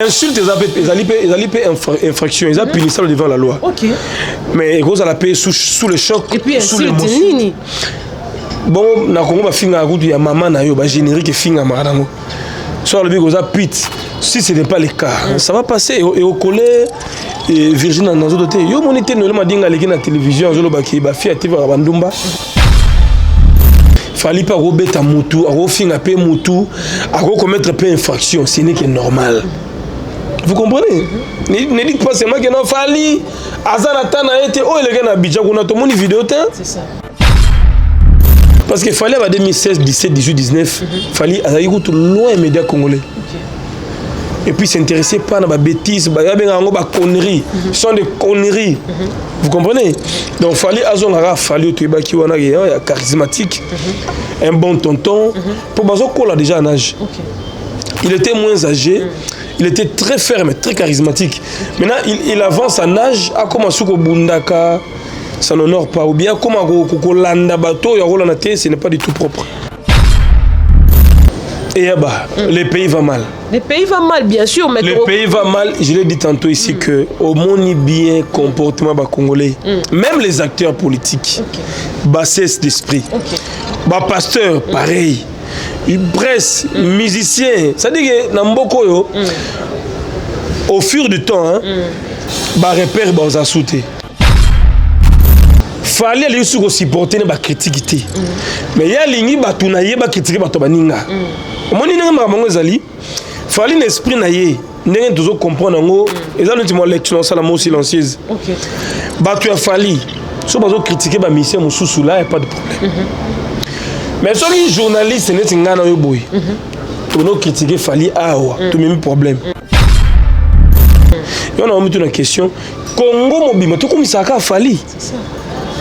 Insulte, ils infraction, ils ont punissable devant la loi. Ok. Mais ils ont la paix sous le choc, et puis sous l'émotion. Bon, na Congo ba finga route ya maman na yo ba générique finga marango. Soit le bigo za pit. Si ce n'est pas le cas, ça va passer et au collège Virginie dans autres côté. Yo monité no le madinga leki na télévision zo lo ba ki ba fi active ba bandumba. Fallait pas rebeta mutu, a refinga pe mutu, a commettre peu infraction, ce n'est que normal. Vous comprenez? Ne dites pas seulement que non fallait Azanata na été oh les gars na Abidjan on a tout mon vidéo c'est ça. Parce qu'il fallait en 2016, 17, 18, 19, il fallait aller loin les médias congolais. Et puis s'intéresser pas à la bêtise, à la connerie. Ce sont des conneries. Vous comprenez? Donc il fallait charismatique, un bon tonton. Pour Bazo Kola déjà en âge. Il était moins âgé, il était très ferme, très charismatique. Maintenant il avance en âge, à commencer au Bundaka. Ça n'honore pas. Ou bien comme un bateau, ce n'est pas du tout propre. Et bah, le pays va mal. Le pays va mal, bien sûr. Mais le pays va mal. Je l'ai dit tantôt ici que au monde bien comportement congolais, même les acteurs politiques, bassesse d'esprit, pasteur pareil, presse, musicien. Ça dit que Namboko au fur du temps, repère va sauter. Fallait aller sur supporter les critiques. Mais il y a les gens qui ont critiqué les baninga. Fallait l'esprit naïe. N'est toujours comprendre ngo. Ils ont une lecture dans la mot silencieuse. Tu as fallu. Si vous critiquez les mission mususu là, il n'y a pas de problème. Mais si les journalistes n'est pas dans le boy, tu nous critiquer fallait tout même problème. Et on a mis une question. Congo mobile, tu comme ça a fallu.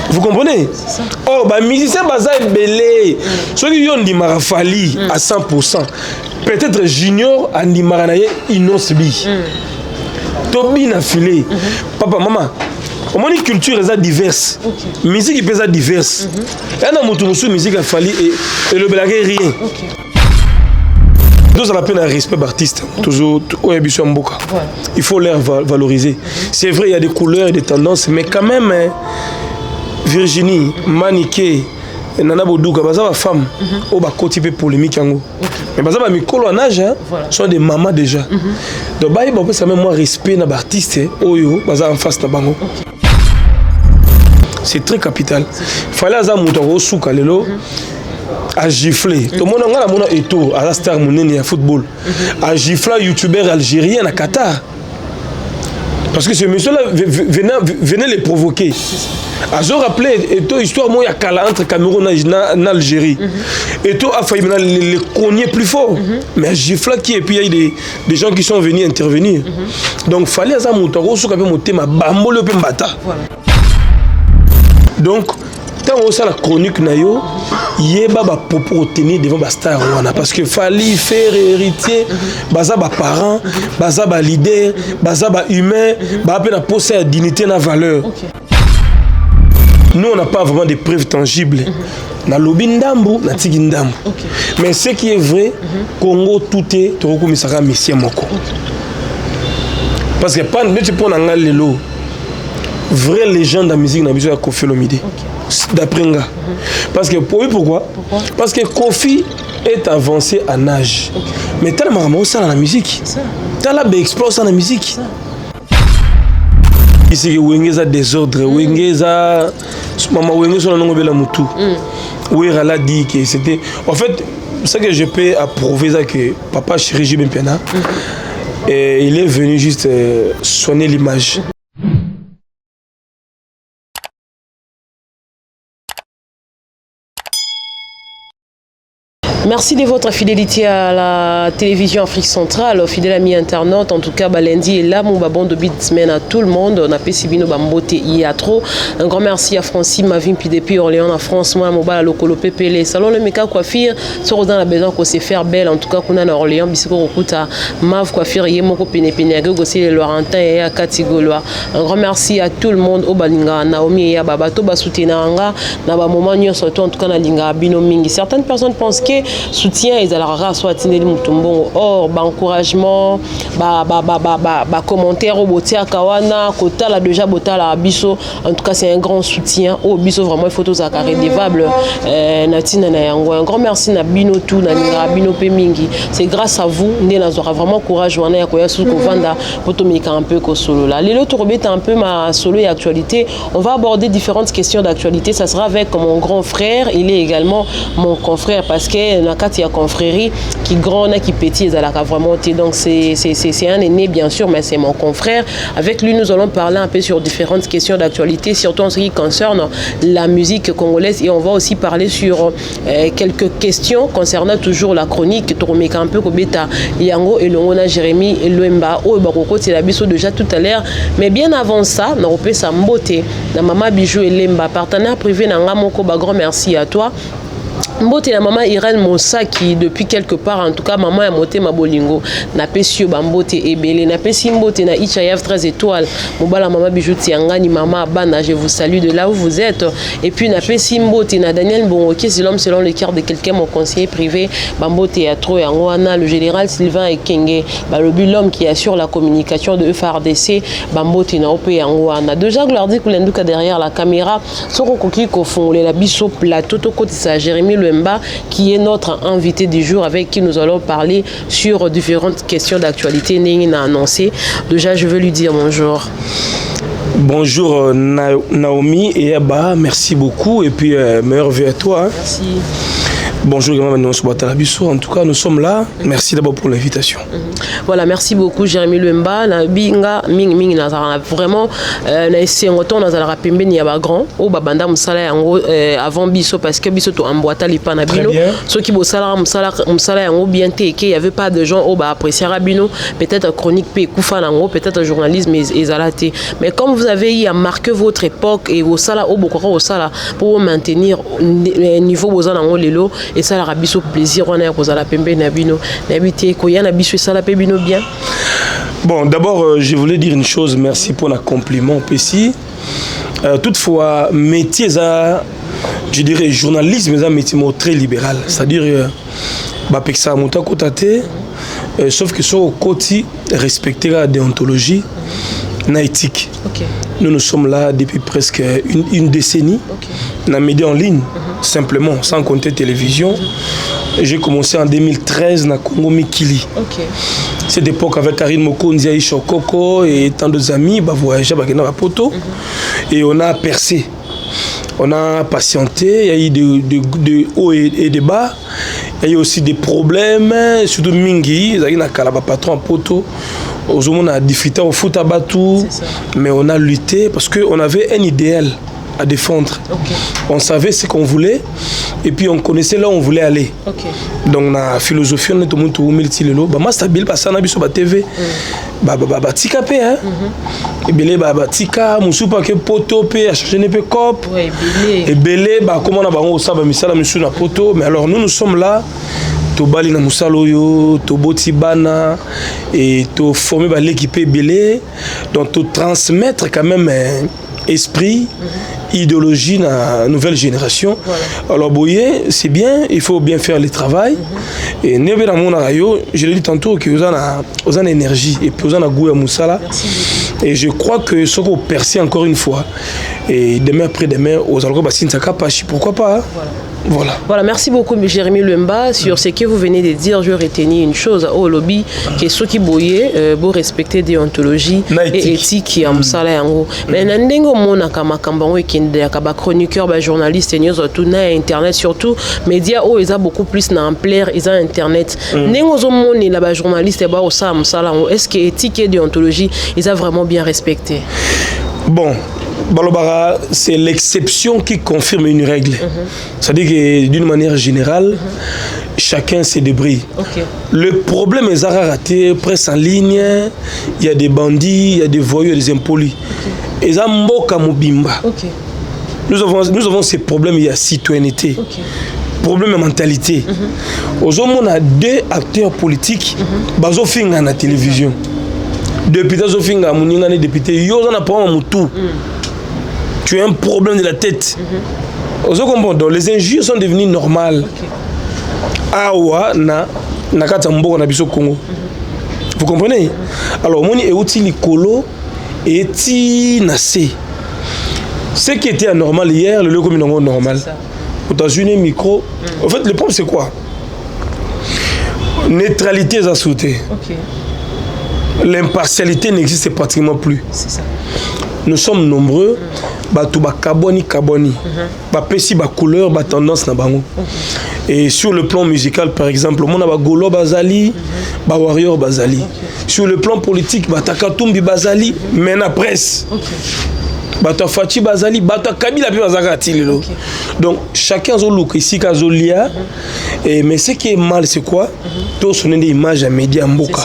Vous comprenez? Oh, bah, musicien baza belé. Ceux qui ont dit marafali à 100%. Peut-être junior a dit maranaye inosbi. Tobi n'a filé. Papa, maman. Comment une culture est diverse. Musique est diverse. Et on a montré musique a fallu et le blague rien. Nous avons la peine à respect d'artistes. Toujours il faut les valoriser. C'est vrai, il y a des couleurs et des tendances, mais quand même. Virginie, Maniké, Nana Bodouka, baza femme, au bas côté polémique yango. Mais baza ba mikolo en âge, sont des mamans déjà. Donc bah il faut ça même moi respect na artiste, oyo baza en face na bango. C'est très capital. Fallait aza muto au souka lelo a gifler. Tout le monde a mona eto, a la star monene à football. A gifler youtubeur algérien à Qatar. Parce que ce monsieur-là venait les provoquer. Je rappelé, et histoire moi il y a Kala entre Cameroun et Algérie. Et tout a failli les cogner plus fort. Mais Gifla qui et puis il y a des gens qui sont venus intervenir. Donc il fallait ça monter ma bambole pe mbata. Donc tant on la chronique nayo yeba ba popo tenir devant ba star wana parce que fallait faire héritier baza ba parents baza ba leader baza ba humain ba pe na poser dignité na valeur. Nous on n'a pas vraiment de preuves tangibles. Na lobi ndambu na tiki ndambu. Mais ce qui est vrai Congo tout est to ko misaka monsieur moko. Parce que pas ne tu prends na lelo vraie légende de la musique na biso ya Koffi Olomide. D'après nga. Parce que pourquoi? Parce que Koffi est avancé en âge. Mais tellement ça dans la musique. Tellement explose dans la musique. Ici que Wengeza désordre, Wengeza maman Wengeza non bela mutu. Oui, elle a dit que c'était en fait ce que je peux approuver ça que papa chéri Jibin Piana et il est venu juste soigner l'image. Merci de votre fidélité à la télévision Afrique Centrale, fidèle ami internaute. En tout cas, lundi est là, mon bon de semaine à tout le monde. On a pu Sibino Bambote il y a trop. Un grand merci à Francis Mavim, puis depuis Orléans en France, moi, Mobile, Locolo, Pépélé, Salon le Meka Coiffure, sur dans la besoin qu'on sait faire belle. En tout cas, qu'on a à Orléans, Bissiko Rokuta, Mav Coiffure, Yemoko Pénépinéago, Gossi les Lorentin et à Katigoloa. Un grand merci à tout le monde, au Balinga, Naomi et à Babato, Basutinanga, Naba Moment, surtout en tout cas, Nalinga, Bino Mingi. Certaines personnes pensent que soutien ezalaka soit atindeli mutumbo or encouragement commentaire au botia kawana kotala déjà botala biso en tout cas c'est un grand soutien au biso vraiment il faut tous accarrer redevable natina na yango un grand merci na bino tout na ninga bino pe mingi c'est grâce à vous ndé nazora vraiment courage wana ya koya suko vanda potomika un peu ko solo là lelo to robeta un peu ma solo et actualité on va aborder différentes questions d'actualité ça sera avec mon grand frère il est également mon confrère parce que na kati ya confrérie qui grand na qui petit ezalaka vraiment donc c'est un aîné bien sûr mais c'est mon confrère avec lui nous allons parler un peu sur différentes questions d'actualité surtout en ce qui concerne la musique congolaise et on va aussi parler sur quelques questions concernant toujours la chronique toromeka un peu kobeta yango et longona Jérémy Luemba o bakoko c'est la biso déjà tout à l'heure mais bien avant ça na opesa mbote na mama Bijou Elemba partenaire privé na ngamoko ba grand merci à toi. Mbote la maman Irène Monsa qui depuis quelque part en tout cas maman a monté ma bolingo na pesio bambote ebele na pesi mbote na Ichayev 13 étoiles mobala maman Bijou Tiangani maman Bana je vous salue de là où vous êtes et puis na pesi mbote na Daniel Bongoki c'est l'homme selon le cœur de quelqu'un mon conseiller privé bambote ya trop yango wana le général Sylvain Ekenge balobi l'homme qui assure la communication de FARDC bambote na ope yango wana déjà gloire dit kulenduka derrière la caméra soko koki ko fongoler la biso plateau to kotisa Jérémy Luemba qui est notre invité du jour avec qui nous allons parler sur différentes questions d'actualité. Nina a annoncé. Déjà, je veux lui dire bonjour. Bonjour Naomi et Abba, merci beaucoup et puis meilleur vœu à toi. Hein. Merci. Bonjour, en tout cas, nous sommes là. Merci d'abord pour l'invitation. Voilà, merci beaucoup, Jérémy Luemba. Vraiment, c'est un retour dans la pembe ni aba grand. Au babanda musala avant biso parce que biso to emboîta les panabino. Ceux qui musala yango bien teke, il y avait pas de gens au ba apprécier rabino, peut-être chronique pe kufa nango, peut-être journalisme ezalate. Mais comme vous avez eu à marquer votre époque et vos sala au bokoro au sala pour maintenir niveau aux nango lelo. Et ça la biso plaisir on a posé la pembe na bino n'habiter koya na biso ça la pebino bien. Bon d'abord je voulais dire une chose merci pour le compliment Pessi. Toutefois métier ça je dirais journalisme c'est un métier très libéral c'est-à-dire bah peksa monta kotate sauf que sur au côté respecter la déontologie na éthique. Okay. Nous sommes là depuis presque une décennie. Okay. Dans les médias en ligne, simplement, sans compter télévision. J'ai commencé en 2013 dans Congo Mikili. Okay. Cette époque avec Karine Mokonzi, Aïcha Koko et tant d'autres amis, bah voyager à Poto. Et on a percé. On a patienté, il y a eu de hauts et de bas. Il y a eu aussi des problèmes, surtout Mingi, il y a eu un patron à Poto. On a difficulté au foot à Batou, mais on a lutté parce qu'on avait un idéal à défendre. Okay. On savait ce qu'on voulait et puis on connaissait là où on voulait aller. Okay. Donc la philosophie on est tout le monde multilelo. Bah moi stable parce que on a vu sur la TV. Bah tika pe hein. Et belé bah tika musu pa que poto pe a changer ne pe cop. Ouais belé. Et belé bah comment on a bango ça bah misala musu na poto mais alors nous sommes là. Tobali na musaloyo, toboti bana et to former bah l'équipe belé donc to transmettre quand même esprit, idéologie dans la nouvelle génération. Voilà. Alors boyé, c'est bien, il faut bien faire le travail. Et nebe na mona rayo, je l'ai dit tantôt que vous avez une énergie et puis vous avez goût à musala. Et je crois que ce qu'on percé encore une fois et demain après demain aux algo bassin ça capache pourquoi pas. Hein? Voilà, merci beaucoup Jérémy Luemba sur ce que vous venez de dire. Je retenir une chose au lobby que ceux qui boyent beau respecter déontologie et éthique en msala yango. Mais nandengo mona kama kambango ekende akaba chroniqueur ba journaliste news tout na internet surtout médias où ils a beaucoup plus na ampleur ils a internet. Nengo zo moni la ba journaliste ba au sa msala est-ce que éthique et déontologie ils a vraiment bien respecté? Bon, Balobara, c'est l'exception qui confirme une règle. C'est-à-dire que d'une manière générale, chacun se débrouille. Okay. Le problème est raté, presse en ligne, il y a des bandits, il y a des voyous, des impolis. Et ça mboka mobimba. Nous avons ces problèmes, il y a citoyenneté. Problème de mentalité. Aujourd'hui, on a deux acteurs politiques, bazo finga na télévision. Député Zofinga, Mouningane député, Yozana pas Moutou. Tu as un problème de la tête. Donc les injures sont devenues normales. awa na kati mboka na biso Congo. Vous comprenez? Alors moni euti likolo eti na C. Ce qui était anormal hier, le comme normal. Aux États-Unis micro. En fait, le problème c'est quoi? Neutralité est assautée. L'impartialité n'existe pratiquement plus. C'est ça. Nous sommes nombreux, tout kaboni. Pesi ba couleur, ba tendance na bango. Et sur le plan musical par exemple, mon ba Golo Bazali, ba Warrior Bazali. Sur le plan politique, ba Takatumbi Bazali, mais na presse. Bata Fati Bazali, Bata Kabila Bazagati lelo. Donc chacun a son look ici ka zolia. Mais ce qui est mal c'est quoi? Tout son des images à médias mboka.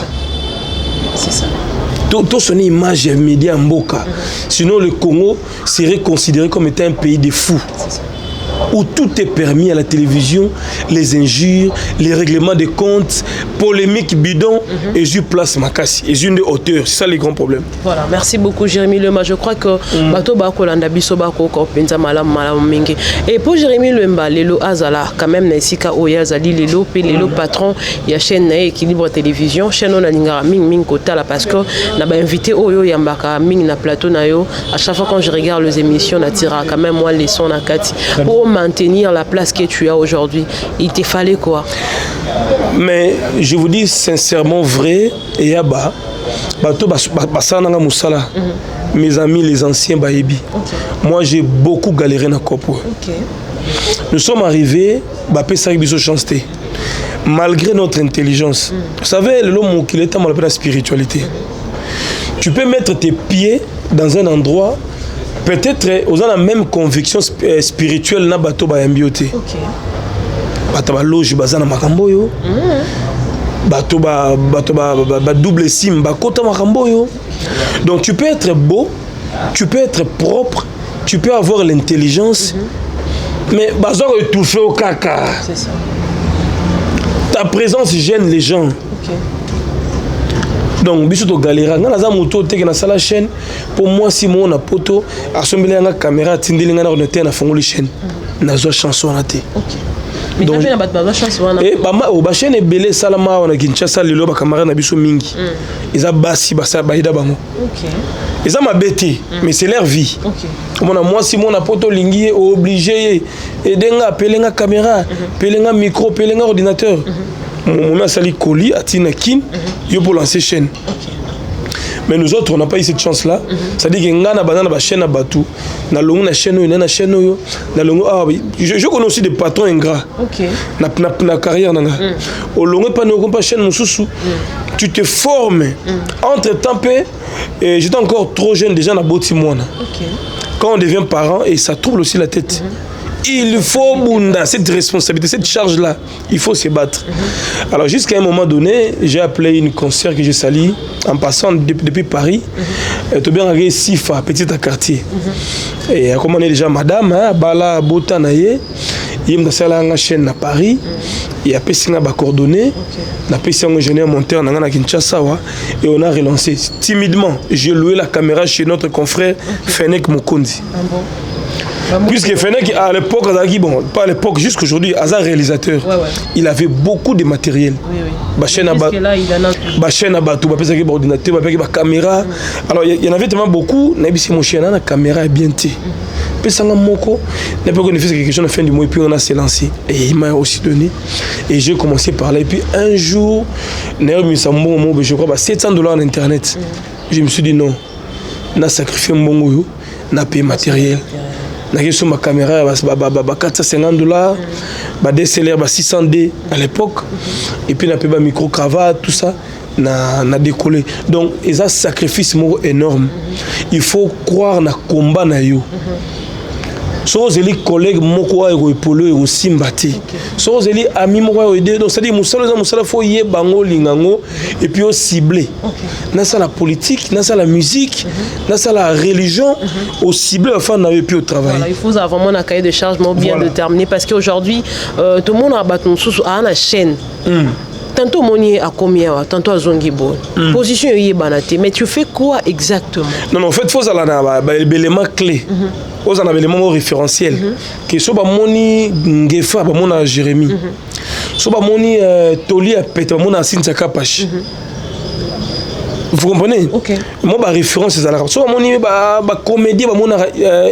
C'est ça. Tout son image média mboka. Sinon le Congo serait considéré comme étant un pays de fous. Où tout est permis à la télévision, les injures, les règlements de comptes, polémiques bidons, et je place ma casse. Et une de hauteur, c'est ça les grands problèmes. Voilà, merci beaucoup Jérémy Lemba. Je crois que bato bako landa biso bako ko penza malam mingi. Et pour Jérémy Lemba, lelo azala quand même na isika oya zali lelo pe lelo patron ya chaîne na Équilibre télévision, chaîne on a lingara ming kota là parce que na ba invité oyo yambaka ming na plateau na yo. À chaque fois quand je regarde les émissions na tira quand même moi les sons na kati. Pour maintenir la place que tu as aujourd'hui, il te fallait quoi? Mais je vous dis sincèrement vrai, et yaba, mes amis les anciens baébi. Moi j'ai beaucoup galéré dans Kopo. Nous sommes arrivés, malgré notre intelligence. Vous savez, l'homme qui est dans la spiritualité. Tu peux mettre tes pieds dans un endroit. Peut-être aux la même conviction spirituelle na bato ba yambiote. Bato ba loge bazana makambo yo. Bato ba double sim ba kota makambo yo. Donc tu peux être beau, tu peux être propre, tu peux avoir l'intelligence, mais bazo étouffé au caca. C'est ça. Ta présence gêne les gens. Donc biso to galera ngana za moto teke na sala chaîne pour moi si mon na poto asombela nga caméra tindeli nga na ordinateur na fongoli chaîne na zo chanson na té. Mais donc na ba chanson na et ba chaîne belé salama wana Kinshasa lelo ba caméra na biso mingi. Eza basi basa ba ida bango. Eza mabete mais c'est leur vie. Moi si mon na poto lingi obligé et denga pelenga caméra, pelenga micro, pelenga ordinateur. Mon a sali colis à Tinakin, pour lancer chaîne. Mais nous autres, on n'a pas eu cette chance-là. C'est-à-dire que nous avons une chaîne à Batou. Nous avons une chaîne. Je connais aussi des patrons ingrats. Dans la carrière. Tu te formes. Entre-temps, j'étais encore trop jeune déjà dans Botimouana. Quand on devient parent, et ça trouble aussi la tête. Il faut cette responsabilité, cette charge-là, il faut se battre. Alors jusqu'à un moment donné, j'ai appelé une concert que je salue en passant depuis Paris. Tu bien regardé Sifa, petite à quartier. Et comme on est déjà madame, Bala Botanaye, il me dit une chaîne à Paris. Il a payé ba coordonnées, il a payé un ingénieur monteur à Kinshasa et on a relancé timidement. J'ai loué la caméra chez notre confrère Fenek Mokondi. Puisque Fenek, à l'époque, bon, pas à l'époque, jusqu'aujourd'hui, Azar réalisateur, il avait beaucoup de matériel. Chaîne à bateau, ordinateur, caméra. Alors il y en avait tellement beaucoup, la caméra est bien tée. Puis ça m'a moko, n'importe quoi, quelque chose à la fin du mois, et puis on a s'est lancé. Et il m'a aussi donné. Et j'ai commencé par là. Et puis un jour, je crois, $700 en internet. Je me suis dit non, on a sacrifié mon bon, on a payé matériel. Sur ma caméra, $450, DSLR, $600 à l'époque. Et puis, on a payé micro, cravate, tout ça. On a décollé. Donc, il y a un sacrifice énorme. Il faut croire dans le combat. Si vous avez des collègues qui ont épaulé et aussi battu, si vous avez des amis qui ont aidé, c'est-à-dire qu'il faut y aller et puis cibler. Dans la politique, dans la musique, dans la religion, au cibler, enfin, on n'avait plus au travail. Voilà, il faut avoir un cahier de charge bien déterminé parce qu'aujourd'hui, tout le monde a battu une chaîne. Tantôt Moni a combien, tantôt à Zongibo. Position est banate, mais tu fais quoi exactement? Non, en fait, il faut avoir des éléments clés. Il faut avoir des éléments référentiels. Que ce soit Moni Ngefa, Mona Jérémy. so ba moni toli a pète ba mona Cynthia Kapash. Vous comprenez? OK. Moi ba référence c'est ça. So ba moni ba comédie ba mona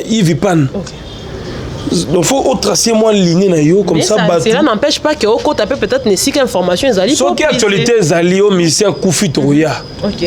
Yves Pan. OK. Donc faut tracer moi ligne na yo comme ça cela n'empêche pas que au côté peut-être ne si qu'information ezali so que actualité ezali au musicien Koufi Toya. OK.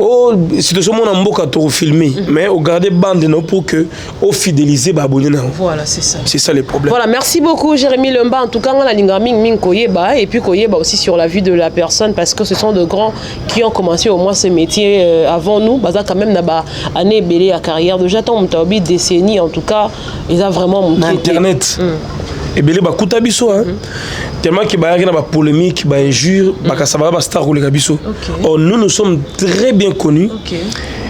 Oh, c'est de ce moment en boca to filmer, mais au garder bande non pour que au fidéliser ba abonné na. Voilà, c'est ça. C'est ça le problème. Voilà, merci beaucoup Jérémy Lemba. En tout cas, on a l'ingraming koyeba et puis koyeba aussi sur la vie de la personne parce que ce sont de grands qui ont commencé au moins ce métier avant nous. Baza quand même naba année belé à carrière de j'attends mon décennies en tout cas, ils ont vraiment montré internet. Et belé ba kuta biso hein. Tellement que ba na ba polémique, ba injure, ba kasaba ba star ou les biso. Oh, nous sommes très bien connus. OK.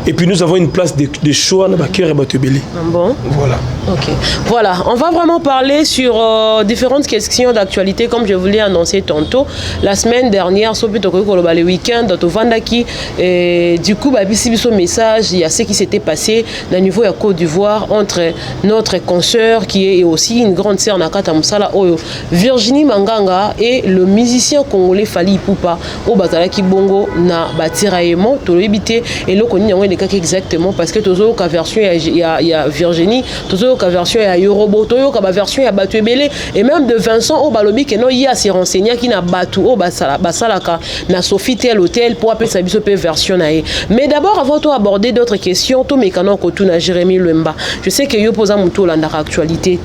Et puis nous avons une place de choix dans Baker et Batebele. Bon. Voilà. OK. Voilà, on va vraiment parler sur différentes questions d'actualité comme je vous l'ai annoncé tantôt. La semaine dernière, sur le week-end, dans Vandaki, du coup, biso message, il y a ce qui s'était passé au niveau de la Côte d'Ivoire entre notre consoeur qui est aussi une grande sœur Nakata Moussala Virginie Manganga et le musicien congolais Fally Ipupa au Bazalaki Bongo na batiraillement to lebité et le koni les cas exactement parce que tozo ka version il y a Virginie tozo ka version il y a Yorobo toyo ka version il y a Batebele et même de Vincent au balobi que non il y a se renseigner qui na batu au basalaka na Sofitel hôtel pour appeler sa biso version naé. Mais d'abord avant de aborder d'autres questions to mécano ko tout na Jérémy Lemba. Je sais que yo posa muto la actualité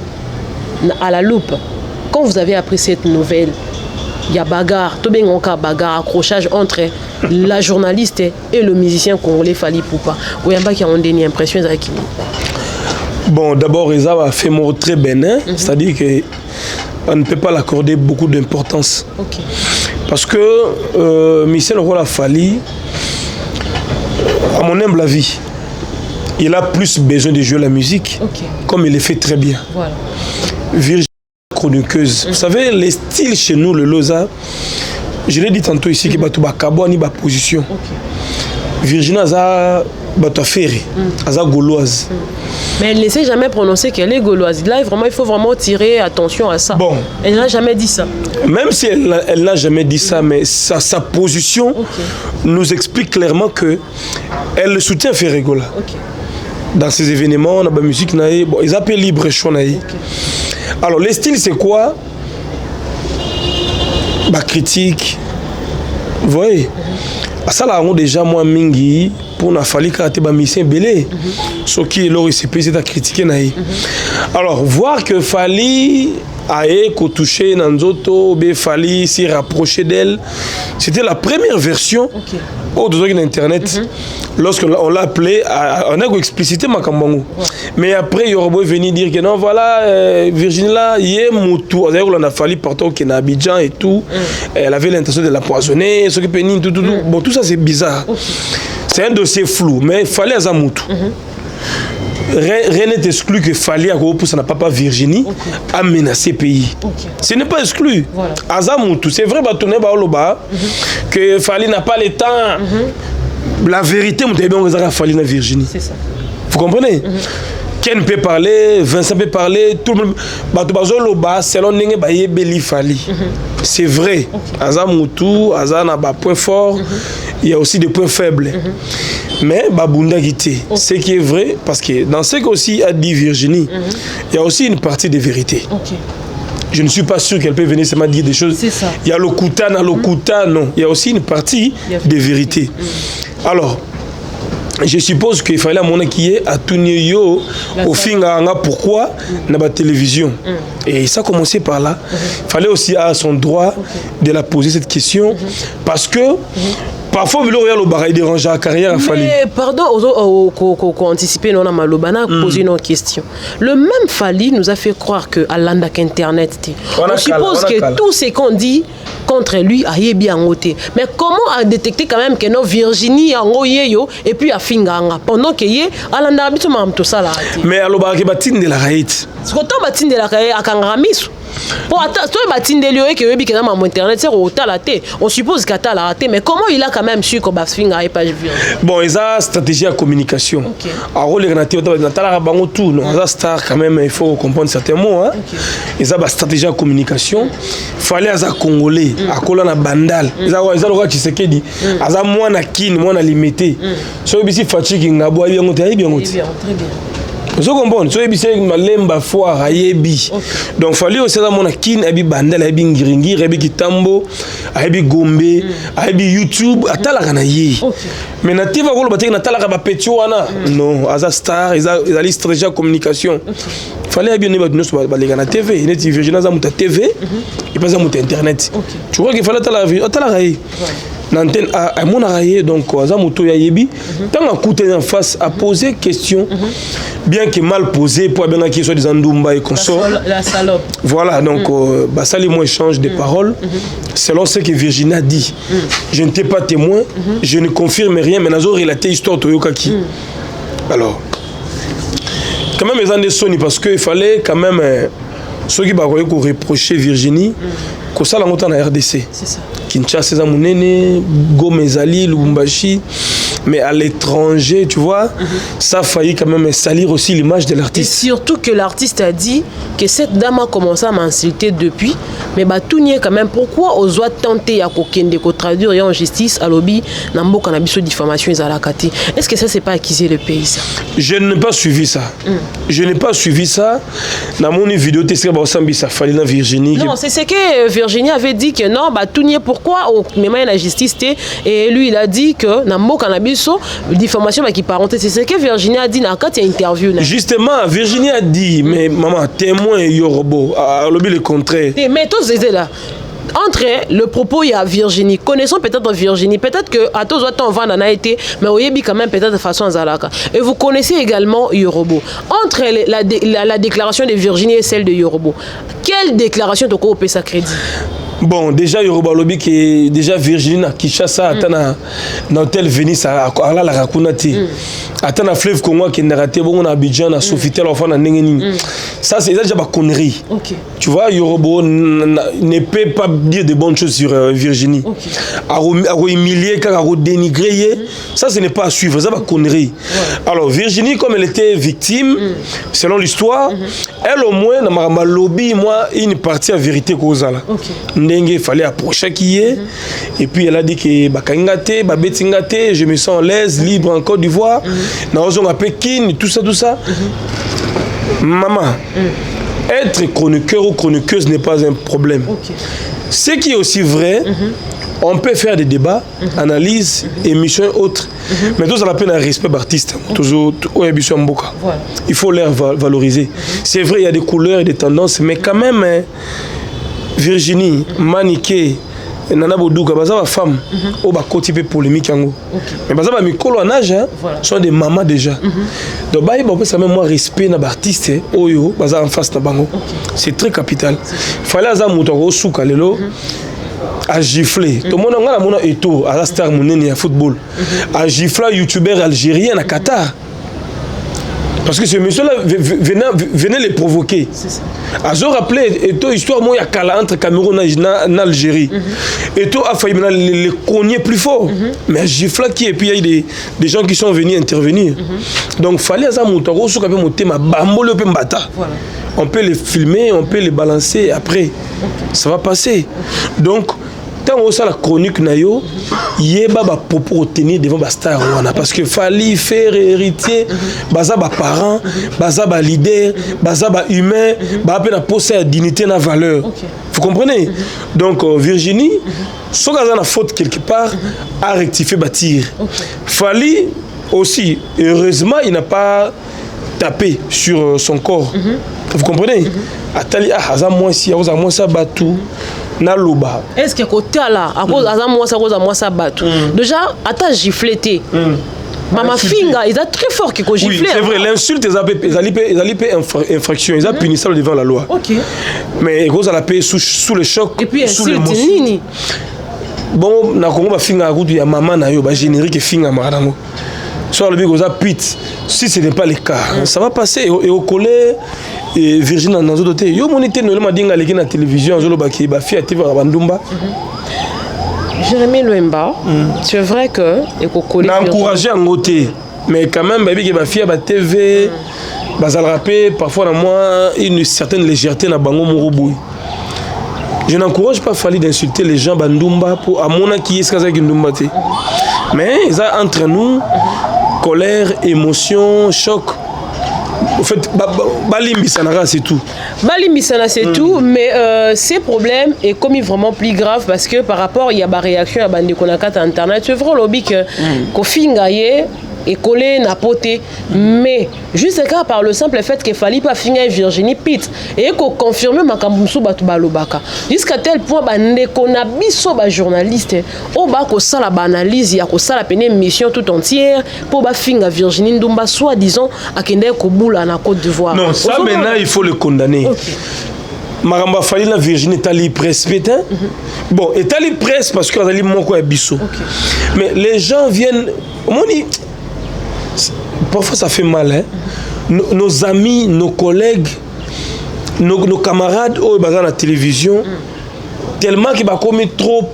à la loupe. Quand vous avez appris cette nouvelle, il y a bagarre, tout bien bagarre, accrochage entre la journaliste et le musicien congolais Fally Ipupa. Ou y a pas qui a une impression avec. Bon, d'abord, Eza a fait mot très bénin, c'est-à-dire qu'on ne peut pas l'accorder beaucoup d'importance. Okay. Parce que Michel Rola Fally, à mon humble avis, il a plus besoin de jouer la musique, comme il le fait très bien. Voilà. Virginie chroniqueuse. Vous savez, les styles chez nous, le Loza, je l'ai dit tantôt ici, que Batouba Kabo ni ba position. Virginie a Batouaferi, a gauloise. Mais elle ne sait jamais prononcer qu'elle est gauloise. Là, vraiment, il faut vraiment tirer attention à ça. Bon. Elle n'a jamais dit ça. Même si elle n'a jamais dit ça, mais sa position nous explique clairement que elle soutient Ferregola. Dans ces événements, on a la musique, bon, ils appellent libre choix. Alors, les styles, c'est quoi? Bah, critique. Vous voyez? Ça, là, on a déjà, moi, Mingi, pour na Fally Karaté, bah, Mission Belé. Ce qui est là, c'est à critiquer. Alors, voir que Fally a touché Nanzoto, Fally s'y rapprocher d'elle, c'était la première version. Au deux internet, lorsqu'on l'a appelé, on a explicité Makambango. Mais après, Yorobo est venu dire que non, voilà, Virginie là, il est moutou. On a fallu partout au Abidjan et tout. Elle avait l'intention de l'empoisonner, s'occuper de tout. Bon, tout ça c'est bizarre. C'est un dossier flou, mais il fallait à moutou. Rien n'est exclu que Fally pour son papa Virginie a menacé le pays. Ce n'est pas exclu. Azamoutou, c'est vrai que Fally n'a pas le temps. La vérité, Fally na Virginie. C'est ça. Vous comprenez? Ken peut parler, Vincent peut parler, tout le monde. Selon Beli Fally. C'est vrai. Azamoutou, Azana a point fort. Il y a aussi des points faibles. Mais Babunda Gité, ce qui est vrai, parce que dans ce qu'aussi a dit Virginie, il y a aussi une partie de vérité. Je ne suis pas sûr qu'elle peut venir seulement dire des choses. Il y a le Kouta, non. Il y a aussi une partie de vérité. Alors, je suppose qu'il fallait mon qui est à Tunio au fin pourquoi dans la télévision. Et ça a commencé par là. Il fallait aussi à son droit de la poser cette question parce que parfois, il dérange la carrière à Fally. Mais pardon, qu'on anticipe, on a malobana posé une question. Le même Fally nous a fait croire qu'à l'andak internet, on suppose que tout ce qu'on dit contre lui a bien ôté. Mais comment a détecté quand même que nos Virginie a ngoyeyo et puis a finganga pendant que yé à l'andak tout ça là. Mais alors bah que batine de la raït. Ce qu'on batine de la raït à kangamisu. Bon, attends, toi, Batindeli, qui est dans mon internet, c'est au talaté. On suppose qu'il a raté, mais comment il a quand même su qu'on va faire une page virale? Bon, ils ont stratégie de communication. Alors, les grands tout, non, ils ont star quand même, il faut comprendre certains mots. Hein. Ils ont une stratégie de communication. Il fallait qu'ils Congolais, à Colana Bandal. Ils ont le roi Tshisekedi. Ils ont moins na kin, moins na limité. So ici fatigue ngabo bien très bien. Vous comprenez? So ici malemba foire ayebi. Donc fallait aussi dans mon kin abi Bandal abi ngiringi abi kitambo abi gombe abi YouTube atala kana ye. Mais nativa ko bateki natala ka ba petit wana. Non, aza star, ils ont stratégie de communication. Fallait bien ne pas ba na TV, net Virginia za muta TV et pas za muta internet. Tu vois qu'il fallait atala raye. L'antenne a mon araye donc Azamuto Yayebi tant à coûter en face à poser question bien que mal posé pour bien qu'il soit des andumba et consort la salope voilà donc ça les mots échange des paroles selon ce que Virginie a dit je n'étais pas témoin je ne confirme rien mais nazo relaté histoire Toyokaki alors quand même ils ont des soni parce que il fallait quand même ceux qui va reprocher Virginie que ça la monte en RDC c'est ça Kinshasa, Zamounene, Gomezali, Lubumbashi, mais à l'étranger, tu vois, ça a failli quand même salir aussi l'image de l'artiste. Et surtout que l'artiste a dit que cette dame a commencé à m'insulter depuis, mais bah tout n'y est quand même. Pourquoi on doit tenter à kokende ko traduire en justice à lobby nambo cannabis diffamation izalakati? Est-ce que ça c'est pas accuser le pays ça? Je n'ai pas suivi ça. Je n'ai pas suivi ça. Dans mon vidéo, ça fallait dans Virginie. Non, c'est ce que Virginie avait dit que non, bah tout n'y est pourquoi au même la justice et lui il a dit que nambo cannabis diffamation qui parenté c'est ce que Virginie a dit dans quand il y a interview là. Justement Virginie a dit mais maman témoin Yorobo a lobby le contraire. Mais tous ces là entre le propos il y a Virginie connaissons peut-être Virginie peut-être que à tous autres on va en a été mais au yebi quand même peut-être de façon zalaka et vous connaissez également Yorobo entre la déclaration de Virginie et celle de Yorobo quelle déclaration de quoi peut ça crédit? Bon, déjà, Yoruba Lobby qui est déjà Virginie à Kinshasa, attends dans hôtel Venise à la Rakunati. Attends à Fleuve Congo qui est raté, bon, on a Abidjan, à Sofitel, enfin, à Nengeni. Ça, c'est déjà ma connerie. Tu vois, Yoruba ne peut pas dire de bonnes choses sur Virginie. À humilier, à dénigrer, ça, ce n'est pas à suivre, c'est ma connerie. Alors, Virginie, comme elle était victime, selon l'histoire, elle au moins, dans ma lobby, moi, une partie à vérité cause là. Il fallait approcher qui est et puis elle a dit que bakangate babetingate je me sens à l'aise libre en Côte d'Ivoire naozo à Pékin tout ça maman être chroniqueur ou chroniqueuse n'est pas un problème ce qui est aussi vrai on peut faire des débats analyses émissions autres mais tout ça la peine un respect d'artiste toujours il faut les valoriser c'est vrai il y a des couleurs et des tendances mais quand même Virginie, Maniké, Nana Boudouka, baza femme, au bas côté polémique yango. Mais baza ba mikolo en âge, sont des mamans déjà. Donc bah il faut ça même moi respect na artiste, oyo baza en face na bango. C'est très capital. Fallait aza muto ko suka lelo a gifler. Tout le monde a mona eto, a star monene ya football. A gifler youtubeur algérien à Qatar. Parce que ce monsieur-là venait les provoquer. Azor rappelé, et toi, histoire, moi, il y a Kala entre Cameroun et Algérie. Et toi, a failli les cogner plus fort. Mais à Gifla, qui et puis il y a des gens qui sont venus intervenir. Donc, il fallait à Moutaro, ce qu'on peut monter, ma bambole, on peut les filmer, on peut les balancer, après, ça va passer. Donc, tant que la chronique nayo yeba ba propos tenir devant ba star wana parce que fallait faire héritier baza ba parents baza ba leader baza ba humain ba pe na poser dignité na valeur vous comprenez donc Virginie so gaza na faute quelque part a rectifier bâtir fallait aussi heureusement il n'a pas tapé sur son corps vous comprenez atali aza moi si aza moi ça batou Nalouba. Est-ce que côté là, à cause de moi ça bat. Déjà, à ta gifleté. Maman Finga, ils ont très fort qui gifler. Oui, c'est vrai, l'insulte ils ont infraction, ils ont punissable devant la loi. Mais ils ont payé sous le choc, et puis sous l'émotion. Bon, na Congo ba Finga route ya maman na yo ba générique Finga marango. soit le bigoza pit. Si ce n'est pas le cas, ça va passer. Et au collège, Virginie dans nos autres. Yo monité nous m'a dit à la télévision, je le baki, ba fille active à Bandumba. Jérémy Luemba, c'est vrai que et qu'au collège. N'a encouragé en côté, mais quand même, baby qui ba fille à TV, bazal rappé parfois dans moi une certaine légèreté na bango moroboui. Je n'encourage pas Fally d'insulter les gens Bandumba pour à mon qui est avec une Ndumba. Mais ils ont entre nous colère, émotion, choc. En fait, Balimbisana c'est tout. Balimbisana c'est tout, mais ces problèmes est commis vraiment plus grave parce que par rapport il y a des réactions à bande konakata internet, c'est vrai lobby que kofingaye et collé n'a poté, mais juste car par le simple fait qu'il fallait pas finir Virginie Pitt et qu'on confirme makambusu batubalobaka jusqu'à tel point bande qu'on a biso ba journaliste au bas ko ça la analyse ya ko ça la peine mission tout entière pour ba finga Virginie Ndumba soit disons à kende ko bula na Côte d'Ivoire. Non, ça maintenant il faut le condamner. Okay. Maramba Fally la Virginie Tali presse pétain. Bon, et Tali presse parce que Tali moko ya biso. Okay. Mais les gens viennent moni parfois ça fait mal, hein? Nos amis, nos collègues, nos camarades au bazar la télévision, tellement qu'ils ont commis trop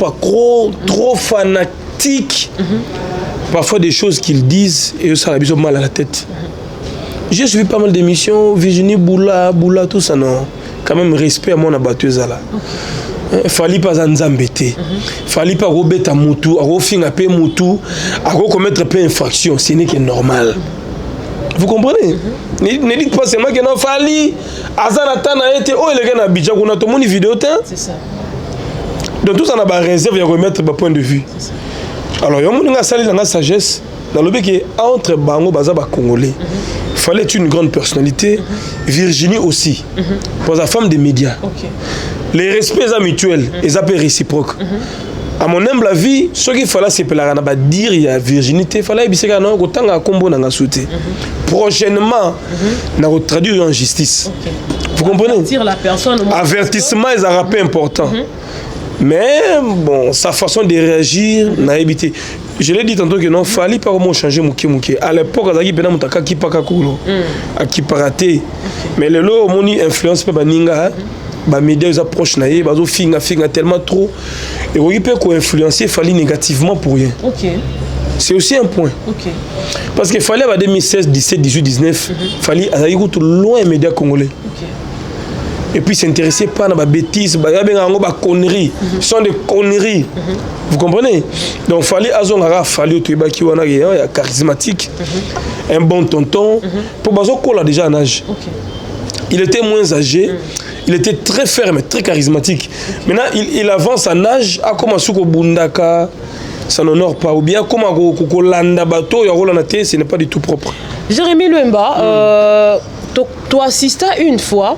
accro, trop fanatique. Parfois des choses qu'ils disent et ça a mal à la tête. J'ai suivi pas mal d'émissions, Virginie Boula, tout ça, non. Quand même respect à mon abatteuse là. Fallait pas embêter. Fallait pas rebêter mutu, refinga pe mutu, commettre peu infraction, ce n'est que normal. Vous comprenez? Ne dites pas seulement que non fallait azanata na été oh les gars na Abidjan on a tout mon vidéo c'est ça. Donc tout ça na ba réserve ya remettre ba point de vue. Alors yo mon nga sali na sagesse dans le but que entre bango baza ba congolais. Fallait une grande personnalité, Virginie aussi. Pour la femme des médias. Okay. Les respects mutuels, les appels réciproques. À mon humble avis, ce qu'il fallait, c'est que la dire il y a virginité, il fallait que non autant à combo dans la sauté. Prochainement, on va traduire en justice. Okay. Vous comprenez? La personne, avertissement est un rappel important. Mais bon, sa façon de réagir n'a évité. Je l'ai dit tantôt que non, fallait pas comment changer mouké. À l'époque, il y avait un peu qui pakakolo, qui paraté. Mais le lot, mon influence pas baninga. Les médias approchent naïe, bazo finga tellement trop. Et oui, peut influencer fallait négativement pour rien. Okay. C'est aussi un point. Okay. Parce qu'il fallait en 2016, 17, 18, 19, fallait aller loin les médias congolais. Okay. Et puis s'intéresser pas à la bêtise, à conneries. Ce sont des conneries. Vous comprenez? Donc il fallait charismatique, un bon tonton. Pour Bazo Kola déjà en âge. Okay. Il était moins âgé. Il était très ferme, très charismatique. Maintenant, il avance en âge, à comme Asuko Bundaka, ça n'honore pas. Ou bien comme Akoko Landa Bato, ce n'est pas du tout propre. Jérémy Luemba, tu assistes une fois,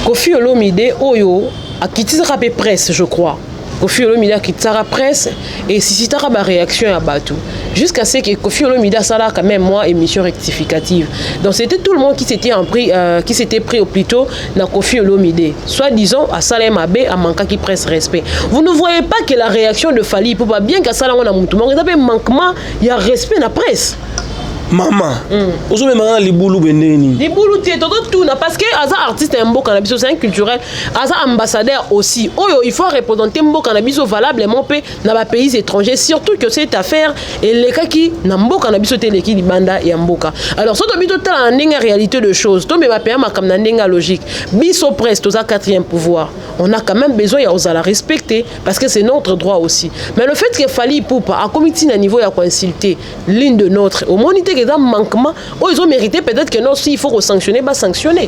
Koffi Olomide, Oyo, à Kitizara Presse, je crois. Koffi Olomide a Kitizara Presse, et si tu as une réaction à Batou. Jusqu'à ce que Koffi Olomide a ça là quand même moi émission rectificative. Donc c'était tout le monde qui s'était pris au plutôt dans Koffi Olomide. Soit disons à Salem Abe à manquer qui presse respect. Vous ne voyez pas que la réaction de Fally pour pas bien qu'à ça là on a monté. Mais il y a manquement, il y a respect dans la presse. Maman, vous avez maintenant les boulous beneni. Les boulous tout parce que Aza artiste est un beau cannabis, c'est un culturel. Aza ambassadeur aussi. Oh il faut représenter un beau cannabis valablement pe dans les pays étrangers, surtout que cette affaire et les cas qui n'ont beau cannabis au télé qui di banda et amboka. Alors ça doit être en réalité de choses. Toi mais ma père m'a comme dans logique. Biso presse aux quatrième pouvoir. On a quand même besoin à la respecter parce que c'est notre droit aussi. Mais le fait que Fally Ipupa à comité à niveau à consulter l'une de notre au monité manquement, ils ont mérité peut-être que non, s'il faut sanctionner, bah sanctionner.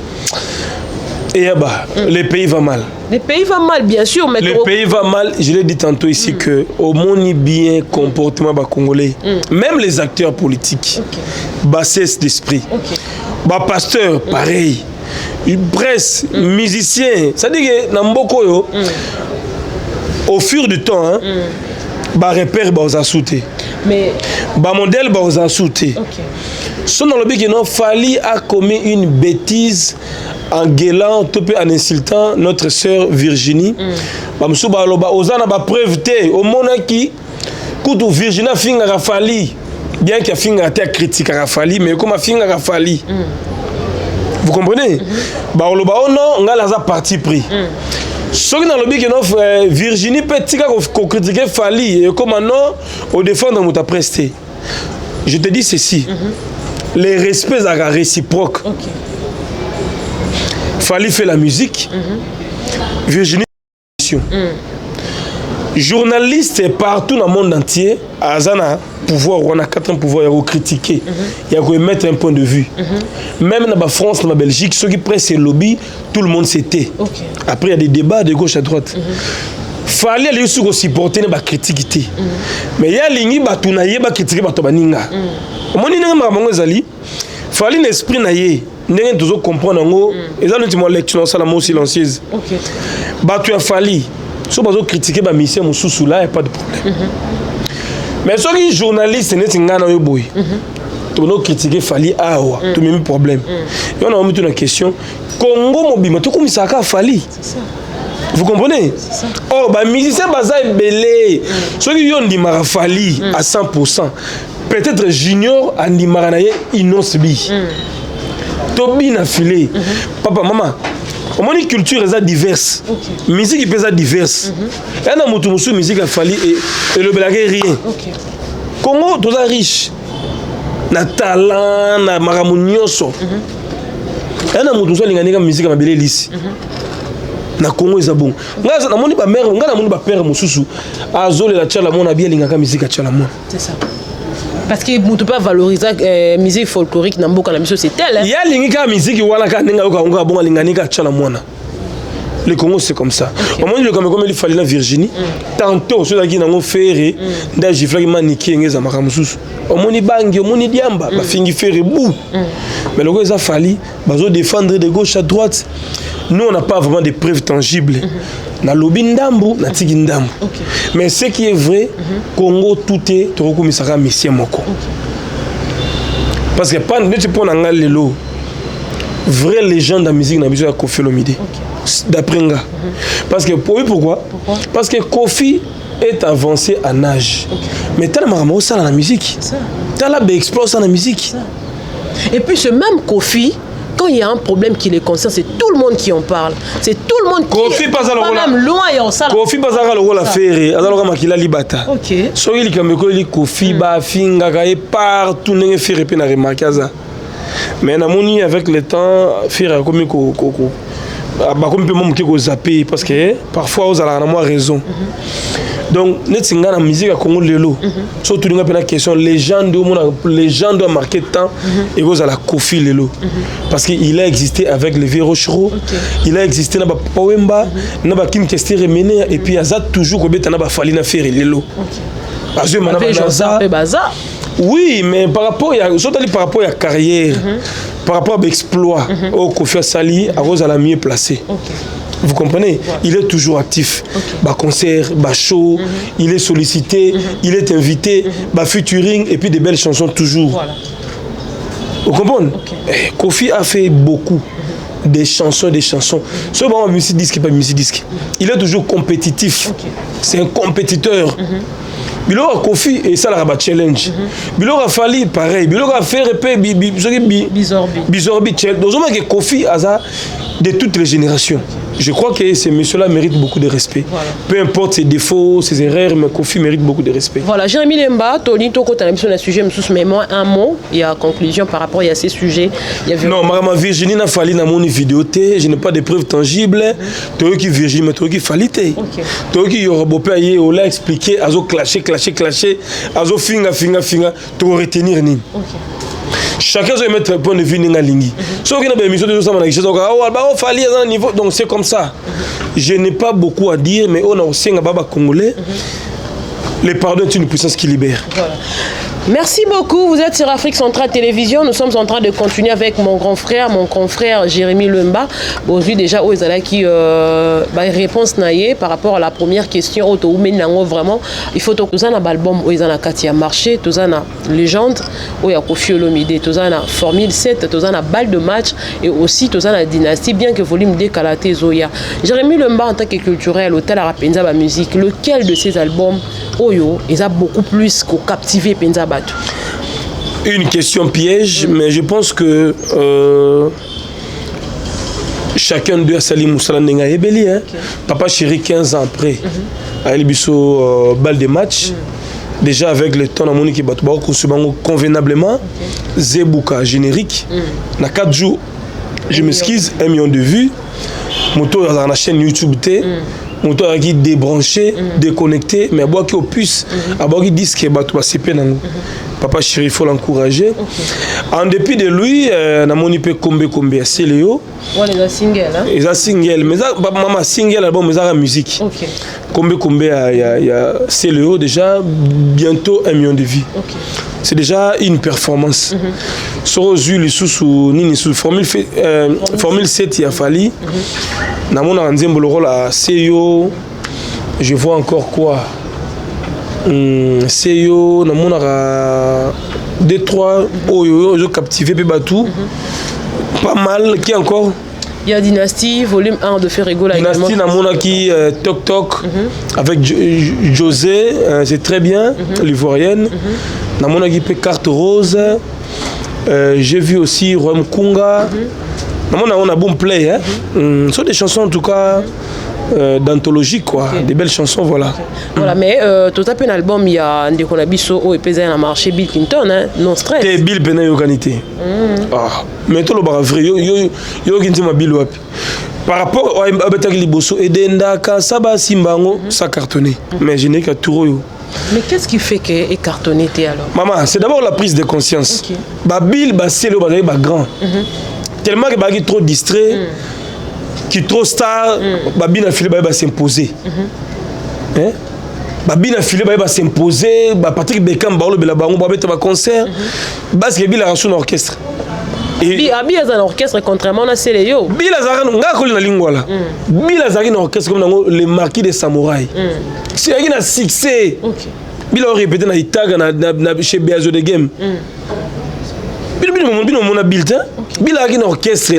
Et bah, le pays va mal. Le pays va mal, bien sûr. Mais le pays va mal, je l'ai dit tantôt ici, que au monde bien comportement congolais, même les acteurs politiques, bassesse d'esprit, bah pasteur, pareil, presse, musicien, ça dit que Namboko, au fur du temps, hein, bah repère, bah aux sauté. Mais bah modèle bah aux sauté. Son dans le but qu'il Fally a commis une bêtise en gueulant, en insultant notre sœur Virginie. Bah monsieur bah osana bah preuve té au monde qui quand Virginie finga Fally bien qu'il y a une critique à Fali, mais comme il y a Fali. Vous comprenez? Bah on non, on a la partie pris. Ce qui est dans le but que Virginie Petit a critiqué Fali et comme maintenant on défend dans notre presté. Je te dis ceci. Les respects sont réciproques. Fali fait la musique. Virginie fait la mission. Journaliste partout dans le monde entier, Azana pouvoir, on a 4 pouvoirs à critiquer, il y a mettre un point de vue. Même dans la France, dans la Belgique, ceux qui pressent le lobby, tout le monde s'était. Après, il y a des débats de gauche à droite. Fallait aller sur supporter les critiquer. Mais il y a les gens qui critiquer les baninga. Mon ina fallait un esprit naïe. N'est toujours comprendre ngo. Et ça nous dit moi lecture ça la mot silencieuse. Tu as fallu. Si vous critiquez ma mission, il n'y a pas de problème. Mais si les journalistes sont critiquer Fali, tout le même problème. Et on a mis une question. Congo mobile, tout comme ça a Fali. Vous comprenez? Oh, les musiciens sont belés. Ceux qui ont dit Fali à 100%, peut-être junior a dit Inosbi. Tobi n'a filé. Papa, maman. Mon culture est diverse. Musique est diverse. Il y a une musique a fallu et le blague rien. Congo, tout est riche. Na talent, na maramunioso. Il y a une musique a belé lisse. Na Congo est bon. Na moni ba mère, na moni ba père mususu. Azole la tchala mona bien linga musique a tchala mona. C'est ça. Parce que ne peut pas valoriser la musique folklorique dans beaucoup de musique, c'est tel. Il y a la musique qui le Congo c'est comme ça. Au moment où comme il fallait la Virginie, tantôt ceux qui n'ont fait des gifles qui maniquent les amaramusus. Au moment où bangi, au moment où diamba, ba fingi faire bou. Mais le gars a fallu, bazo défendre de gauche à droite. Nous on n'a pas vraiment de preuves tangibles. Na lobi ndambu na tigi ndambu. Mais ce qui est vrai, Congo tout est trop misaka mission moko. Parce que pas ne tu prends ngal lelo. Vraie légende de la musique na biso ya Kofi Olomide. D'après nga. Parce que pourquoi? Parce que Kofi est avancé en âge. Mais t'as la ça dans la musique. T'as la explose dans la musique. Et puis ce même Kofi, quand il y a un problème qui les concerne, c'est tout le monde qui en parle. C'est tout le monde Kofi qui pas même loin et en salle. Kofi pas le rôle à faire. Alors makila libata. So il kameko li Kofi ba finga ka partout n'enge faire pe na remarquer ça. Mais namoni avec le temps faire comme comme peut même que zapper parce que parfois vous avez moi raison. Donc netinga na musique à Congo lelo. Surtout nga pena question légende doit marquer temps et vous à la Kofi lelo parce qu'il a existé avec le Véro Chro, il a existé na ba Pawemba, na ba Kim Kester mené et puis azat toujours ko beta na ba Fali na faire lelo. Parce que maintenant oui, mais par rapport à la carrière, par rapport à l'exploit, au Kofi Sali, à Rose à la mieux placée. Vous comprenez? Il est toujours actif. Bah concert, bah show, il est sollicité, il est invité, bah featuring et puis des belles chansons toujours. Voilà. Vous comprenez? Kofi a fait beaucoup des chansons. Ce moment musique disque pas musique disque. Il est toujours compétitif. C'est un compétiteur. Bilo a Kofi et ça la rabat challenge. Bilo a Fali pareil. Bilo a fait Bizorbi challenge. Donc que Kofi a ça de toutes les générations. Je crois que ces messieurs-là méritent beaucoup de respect. Voilà. Peu importe ses défauts, ses erreurs, mais Kofi mérite beaucoup de respect. Voilà, Jérémy Lemba, Tony, tu as un sujet, mais moi, un mot, il y a conclusion par rapport à ces sujets. Non, ma Virginie n'a fallu dans mon vidéo, je n'ai pas de preuves tangibles. Tu qui Virginie, mais tu qui fallu. Tu qui aura beau payer, on l'a expliqué, azo clasher, azo finga, tu vas retenir ni. Chacun doit mettre un point de vue n'ingalingi. Sauf qu'il y a des émissions de ça, donc c'est comme ça. Je n'ai pas beaucoup à dire, mais on a aussi un baba congolais. Le pardon est une puissance qui libère. Voilà. Merci beaucoup. Vous êtes sur Afrique Centrale Télévision. Nous sommes en train de continuer avec mon confrère Jérémy Lemba. Bon, vu déjà où ils qui réponse naïe par rapport à la première question. Vraiment, il faut que un album où ils ont Katia marché, tous un légende où il y a Kofi Olomide, tous un Formule 7, tous un balle de match et aussi tous un dynastie. Bien que volume décalaté Zoya. Jérémy Lemba en tant que culturel, hôtel à Rapenza la musique. Lequel de ces albums Oyo, ils ont beaucoup plus qu'au captivé Penza Batu. une question piège, mais je pense que chacun d'eux a sali Moussala Nenga Ebeli. Papa Chéri, 15 ans après, à Elibiso, balle de match. Déjà avec le temps, on a qui bat convenablement. Zebouka, générique. Na 4 jours, je m'excuse, 1 million de vues. Moto dans la chaîne YouTube T. Moto qui débranché, déconnecté, mais à boire qui au puce, à boire qui disent que bateau c'est peine. Papa Chéri, il faut l'encourager. En dépit de lui, na moni pe combé c'est Léo. Ouais, les single hein. Les single, mais ça maman single album mais ça la musique. OK. Combé il y a c'est Léo déjà bientôt 1 million de vues. OK. C'est déjà une performance. Sur les sous nini sous formule 7 il a fallu. Na mon nzembo le rôle à CEO. Je vois encore quoi. CEO na mon a 2-3 je captivé pe batou. Pas mal qui encore. Il y a Dynastie, volume 1 de Ferrego là également. Dynastie, Namona qui Toc Toc avec José, c'est très bien, l'ivoirienne. Namona qui fait Carte Rose. J'ai vu aussi Rome Kunga. Namona on a bon play. Hein? Ce sont des chansons en tout cas d'anthologie quoi, des belles chansons voilà. Voilà, mais tout à fait un album il y a des conabiso au épais à marché Bill Clinton hein, non stress. T'es Bill Benin yoganité. Ah, mais tout le bar vrai yo kinti ma Bill wapi. Par rapport à Abetaki Liboso et Dendaka Saba Simbango ça cartonné. Mais je n'ai qu'à Touro. Mais qu'est-ce qui fait que est cartonné alors? Maman, c'est d'abord la prise de conscience. Ba Bill ba c'est le ba grand. Tellement que ba qui trop distrait. Qui trop star, Babi n'a filé va s'imposer. Babi n'a filé va s'imposer. Patrick Beckham Barolo Belabango va mettre un concert. Parce que Bill a reçu un orchestre. Et Abi a un orchestre contrairement à Céléo. Bill a zara nga ko na lingua là. Bill a zara un orchestre comme les marquis des samouraïs. C'est un succès. Bill a répété na Itaga na chez Beazo de Game. Bill a un orchestre,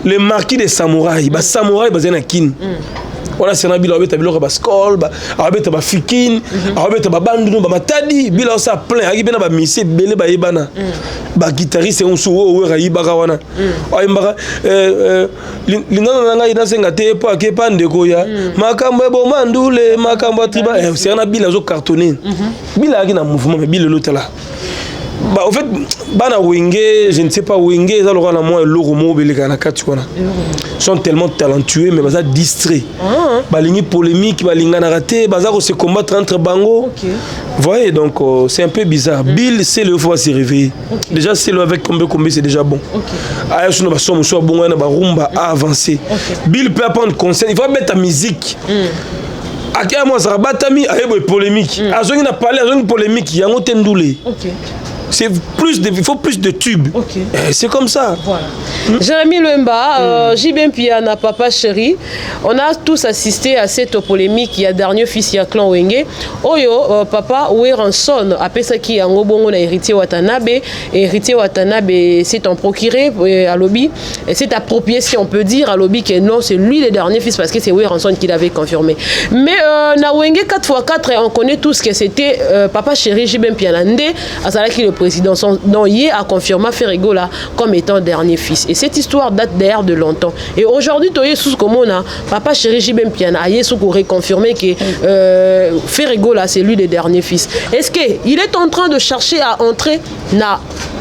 les marquis des samouraïs, les samouraïs basés na kin. Voilà, c'est un Bill a un skol, a fikin, a bandu, a matadi, Bill a ça plein, il a un missé, belé ba ibana. Ba guitariste on souwo we ra ibaka wana. Ay mbaka linana nanga ina senga te po akepa ndeko ya. Makambo bo mandule, makambo triba, c'est un Bill a zo cartonné. Bill a un mouvement mais Bill l'autre là. Bah, en fait, bana wenge, je ne sais pas wenge, ça l'aura la moins l'oromo belikana katuana. Sont tellement talentueux mais ça distrait. Balingi polémique, balingana raté, bazar se combattre entre bango. Voyez donc c'est un peu bizarre. Bill c'est le faut se réveiller. Déjà c'est le avec combien c'est déjà bon. Ah je ne pas somme soit bon na ba rumba à avancer. Bill peut prendre conseil, il faut mettre ta musique. Akia moi ça batami ayebo polémique. Azongi na parler azongi polémique, yango tendoulé. C'est il faut plus de tubes. C'est comme ça. Voilà. Jérémy Lemba, Jibin Piana, Papa Chéri, on a tous assisté à cette polémique. Il y a dernier fils, il y a clan Wenge. Oyo, Papa Weranson, après ça qui a un bon héritier Watanabe. Héritier Watanabe s'est en procuré à Lobby. C'est approprié, si on peut dire, à Lobby que non, c'est lui le dernier fils parce que c'est Weranson qui l'avait confirmé. Mais na Wenge 4x4, on connaît tous que c'était Papa Chéri, Jibin Piana Ndé, à ça qui le président non hier a confirmé Ferrego là comme étant dernier fils et cette histoire date d'ailleurs de longtemps et aujourd'hui toye sous comme on a Papa Chéri Jibin Piana a yesu pour reconfirmer que Ferrego là c'est lui le dernier fils. Est-ce que il est en train de chercher à entrer na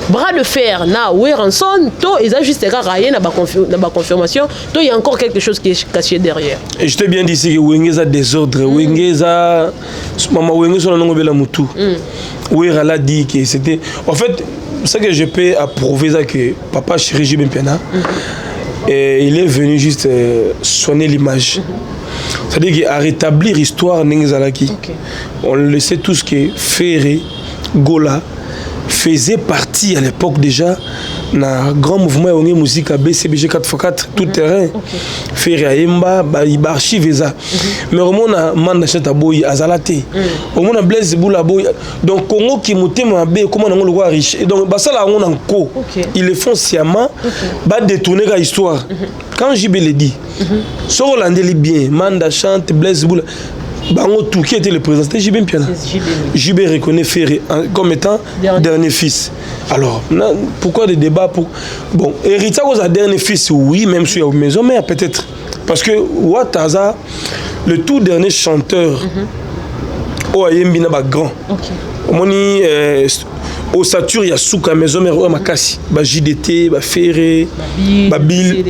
bras de fer na Weranson to ils a juste raillé na ba confirmation to il y a encore quelque chose qui est caché derrière. Et je t'ai bien dit ici que Wenge a désordre Wenge a maman Wenge sur le nom de la Moutou. Oui, elle a dit que c'était. En fait, ce que je peux approuver, c'est que Papa Chéri Jibin Piana, il est venu juste soigner l'image. C'est-à-dire qu'il a rétabli l'histoire Nengzalaki. On le sait tous que Ferré, Gola, faisait partie à l'époque déjà d'un grand mouvement de musique à BCBG 4x4 tout terrain. Ferré Aimba, il archive ça. Mais au moins on a Mandachet Aboy Azalate. Au moins on a Blaise Boula Boy. Donc Congo qui monte ma bé comment on le voit riche. Et donc ça là on a co. Ils le font sciemment, va détourner la histoire. Quand JB le dit, sur Hollandais bien, Manda chante Blaise Boula. Bango tout qui était le président, c'était JB Mpiana. JB reconnaît Ferré comme étant dernier fils. Alors, pourquoi des débats pour... Bon, héritier aux dernier fils, oui, même si il y a une maison mère, peut-être. Parce que Ouattaza, le tout dernier chanteur, au Ayembina, grand. Moni, au Satur, il y a Souka, maison mère, au Makassi, JDT, Ferré, Babil,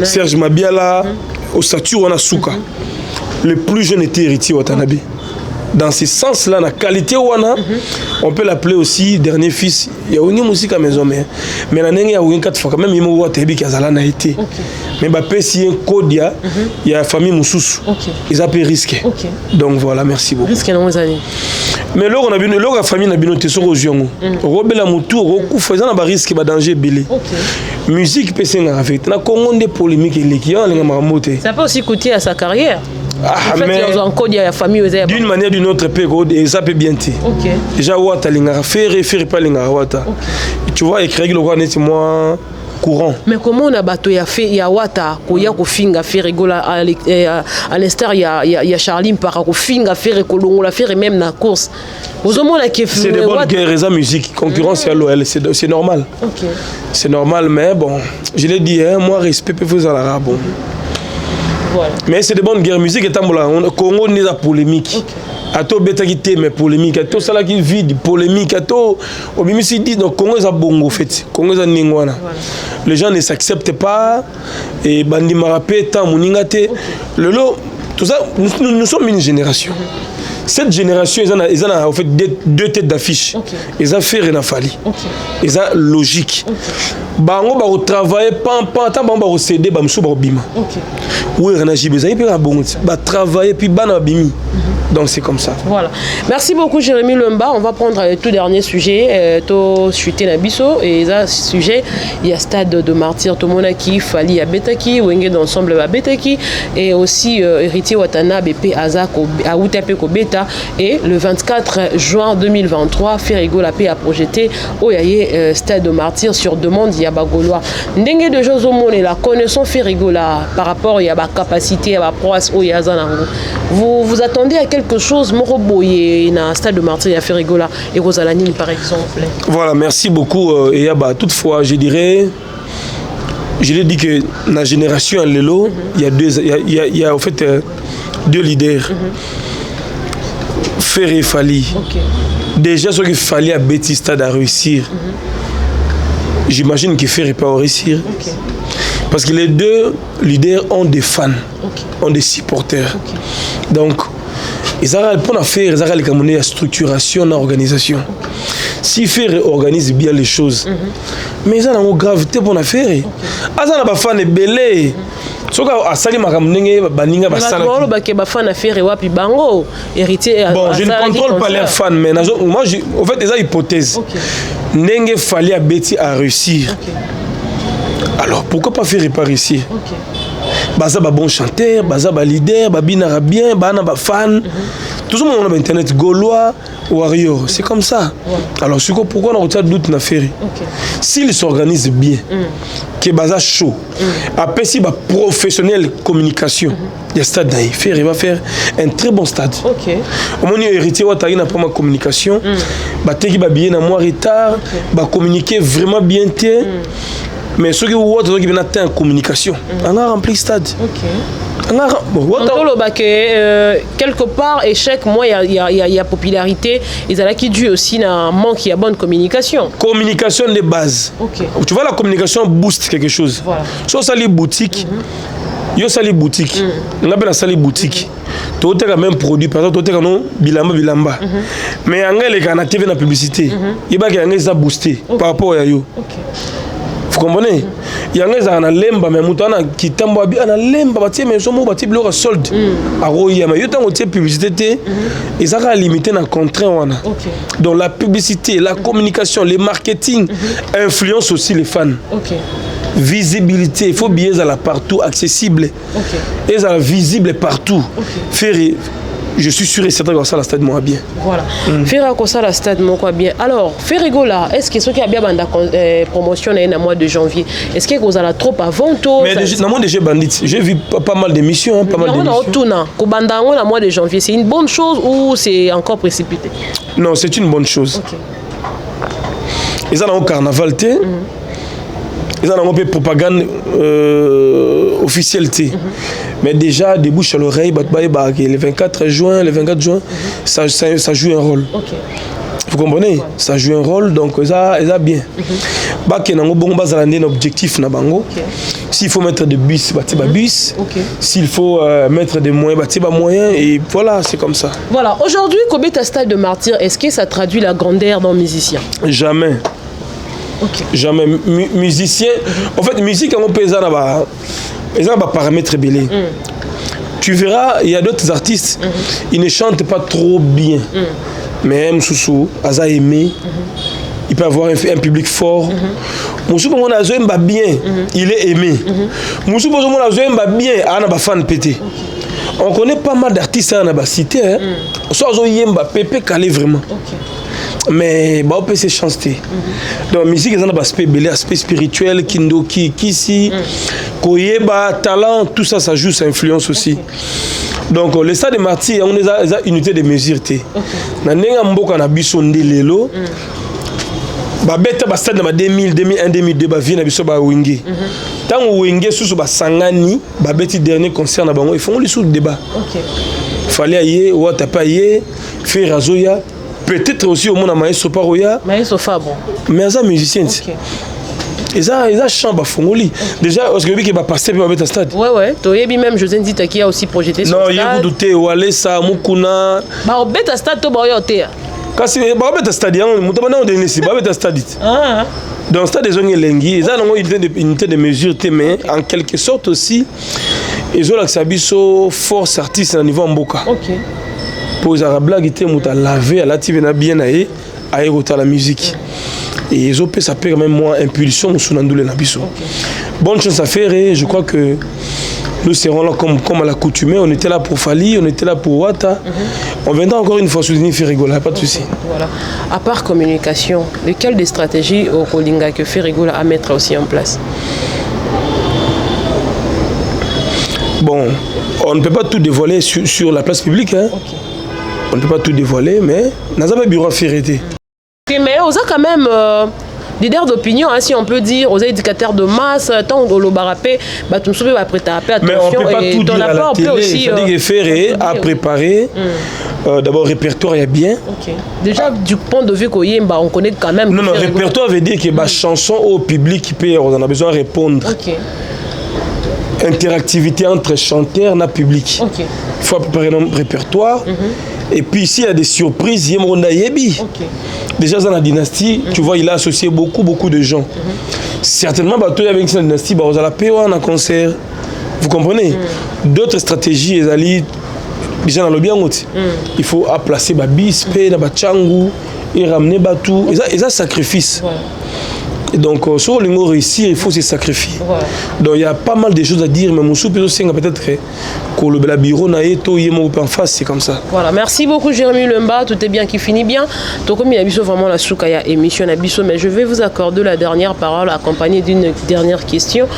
Serge Mabiala, au Satur, on a Souka. Le plus jeune était héritier Watanabe. Dans ce sens-là, la qualité on peut l'appeler aussi dernier fils. Il y a une musique à maison mère. Mais la il y a une 4 fois quand même il y a été Kazalana été. Mais bah si un code il y a famille Moussous. Ils ont pris risqué. Donc voilà, merci beaucoup. Risque dans les années. Mais là on a vu la famille n'a bien sur aux yeux. Robela Moutou, Roku faisant un risque ba danger belé. Musique PC na avec. Na Congo des polémiques qui ont les ça peut aussi coûter à sa carrière. Ah, mais d'une manière ou d'une autre, ça peut bien être. Déjà, Ouatta, faire pas Ouatta. Tu vois, écrire le roi n'est moi courant. Mais comment on a battu Ouatta, il y a Kofinga, faire rigoler à l'instar, il y a Charline par Kofinga, faire rigoler, la faire même dans la course. C'est des bonnes guerres, la musique, concurrence à l'OL, c'est normal. C'est normal, mais bon, je l'ai dit, moi, respect peut faire la bon. Voilà. Mais c'est de bonnes guerres musique et le Congo n'est pas polémique. Ato betagité mais polémique, ato sala qui vide polémique, ato au bimisi dit donc Congo est bongo fait. Congo est ningwana. Les gens ne s'acceptent pas et bandi marapé tant muningate. Le lot tout ça nous sommes une génération. Cette génération, ils ont en fait deux têtes d'affiche. Ils ont fait rien à Fali. Ils ont logique. Bango ba travailler pan tant bango ba céder ba msou ba bima. Oui, on a besoin de travailler puis ban bimi. Donc c'est comme ça. Voilà. Merci beaucoup Jérémy Lumba. On va prendre le tout dernier sujet. To chuter na biso et ça sujet il y a stade de martyr to monaki Fali à Betaki Wenge d'ensemble à Betaki et aussi héritier Watanabe P Azako à Utape ko Beta et le 24 juin 2023 Ferrigo la paix a projeté au yaye stade de martyr sur demande il y a bagolois. Ndenge de choses au monde et la connaissance Ferrigo là par rapport il y a ba capacité à ba prouesse au yazanango. Vous attendez à quelque chose Moroboye na stade de martyr à Ferrigo là et Rosalanine par exemple. Voilà, merci beaucoup et toutefois je dirais je l'ai dit que la génération à Lelo, il y a en fait deux leaders. Ferré Fali. Déjà, ce qu'il fallait à Betista à réussir. J'imagine que Ferré pas réussir. Parce que les deux leaders ont des fans, ont des supporters. Donc, ils ont pour faire, ils ont la structuration, l'organisation. Si Ferré organise bien les choses, mais ils ont une gravité pour la faire. Ils ont des fans belés. Bon, je ne contrôle pas les fans, mais moi, en fait, c'est une hypothèse. N'enge fallait à Betty à réussir. Alors, pourquoi pas faire pas réussir? Baza ba bon chanteur, baza ba leader, ba binara bien, ba na ba fan. Tout le monde a internet Gaulois, Warrior, c'est comme ça. Alors, pourquoi on a autant de doute na Ferré? S'il s'organise bien, que baza chaud, après si ba professionnel communication, il y a stade d'ailleurs. Ferré va faire un très bon stade. Au moins héritier wa tagi na pas ma communication, ba teki ba bien na moi retard, ba communiquer vraiment bien té. Mais ceux qui viennent atteindre en communication, on a rempli le stade. Quelque part, échec, moi, il y a popularité. Ils ont qui dû aussi un manque, il y a bonne communication. Communication de base. Tu vois, la communication booste quelque chose. Soit ça les boutiques, yo ça les boutiques. On appelle ça les boutiques. Tu as même produit, par exemple, tu as bilamba. Mais en les canaux TV la publicité, il y a des boosté par rapport à yo. Vous comprenez? Il y a des gens qui lemba mais mutana qui tambo bi ana lemba batie mais somo batie bloc solde a roya mais yo tango tie publicité et ça va limiter na contraint wana. Donc la publicité, la communication, le marketing influence aussi les fans. Visibilité, il faut bien être partout accessible. Et ça visible partout. Faire je suis sûr et certain que ça, la stade moi bien. Voilà. Faire comme ça, la stade moi bien. Alors, Ferrigo là, est-ce que ce qui a bien banda promotion dans le mois de janvier, est-ce que vous allez trop avant tout? Mais dans mon déjà bandit, j'ai vu pas mal d'émissions, pas mal d'émissions. Au banda dans le mois de janvier, c'est une bonne chose ou c'est encore précipité? Non, c'est une bonne chose. OK. Ils ont un carnaval, ils ont un peu propagande officielle. Mais déjà, des bouches à l'oreille, le 24 juin, ça joue un rôle. Okay. Vous comprenez? Ça joue un rôle, donc ça bien. Un objectif. S'il faut mettre des bus, bus. S'il faut mettre des moyens, moyens. Et voilà, c'est comme ça. Voilà. Aujourd'hui, combien de stade de martyr, est-ce que ça traduit la grandeur d'un musicien? Jamais. Okay. Jamais. Musicien. En fait, musique, on peut ils ont des paramètres belés. Tu verras, il y a d'autres artistes, ils ne chantent pas trop bien. Mais Moussou, Aza aimé, il peut avoir un public fort. Moussou, comme on a Zoé bien, il est aimé. Moussou, comme on a Zoé bien, il a fan pété. On connaît pas mal d'artistes à la cité. Soit Zoé Pépé calé vraiment. Mais on peut se chanter. Donc la musique, il y a un aspect spirituel, kindoki, kisi, koyeba, talent, tout ça, ça joue, ça influence aussi. Donc les stades de martyrs, on a une unité de mesure. Na nenga mboka na biso ndelelo. Ba beta ba stade na 2000, 2001, 2002 ba vie na biso ba wenge. Tant wenge sous ba sangani, ba beti dernier concert na bango, ils font le sous débat. Fallait aller ou pas aller faire razoya. Peut-être aussi au monde à Maestro Paroya. Maestro Fabro. Mais ça musicien. Et ça chambre à Fongoli. Déjà, parce que lui qui va passer pour mettre un stade. Ouais. Toi, même José Ndita qui a aussi projeté son stade. Non, il y a douté ou aller ça Mukuna. Bah on met un stade toi bah yoté. Quand c'est bah mettre un stade, on m'a donné ici, bah mettre un stade. Dans le stade des zones lengi, ils ont une unité de mesure mais en quelque sorte aussi ils ont l'accès force artiste à niveau mboka. OK. Pour les arabes là qui étaient lavé à la TV bien à la musique. Et ils ont ça peut quand même moins impulsion sur Nandoulé Nabiso. Bonne chance à faire et je crois que nous serons là comme à l'accoutumée. On était là pour Fali, on était là pour Wata. On viendra encore une fois soutenir Ferrigo, pas de souci. Voilà. À part communication, lesquelles des stratégies au Rolinga que Ferrigo a à mettre aussi en place? Bon, on ne peut pas tout dévoiler sur la place publique. On ne peut pas tout dévoiler, mais nous avons un bureau à faire. Mais on a quand même leader d'opinion, si on peut dire, aux éducateurs de masse, tant au lobarapé, tu me vas prêter à attention. Mais on ne peut pas tout dire à la télé. Il faut dire que faire à préparer. D'abord, répertoire est bien. Déjà, du point de vue on connaît quand même. Non, répertoire veut dire que la chanson au public qui peut, on a besoin de répondre. Interactivité entre chanteurs et public. Il faut préparer un répertoire. Et puis ici, il y a des surprises. Déjà dans la dynastie, tu vois, il a associé beaucoup de gens. Certainement, avec la dynastie, on a payer un concert. Vous comprenez? D'autres stratégies, déjà dans le bien, il faut placer bis, changu et ramener tout. Et ça, sacrifice. Donc, sur le mot réussir, il faut se sacrifier. Donc, il y a pas mal de choses à dire, mais mon soupe peut-être que le bureau n'a pas en face, c'est comme ça. Voilà, merci beaucoup Jérémy Lemba, tout est bien qui finit bien. Donc, comme il y a vraiment la soukaya émission, mais je vais vous accorder la dernière parole accompagnée d'une dernière question.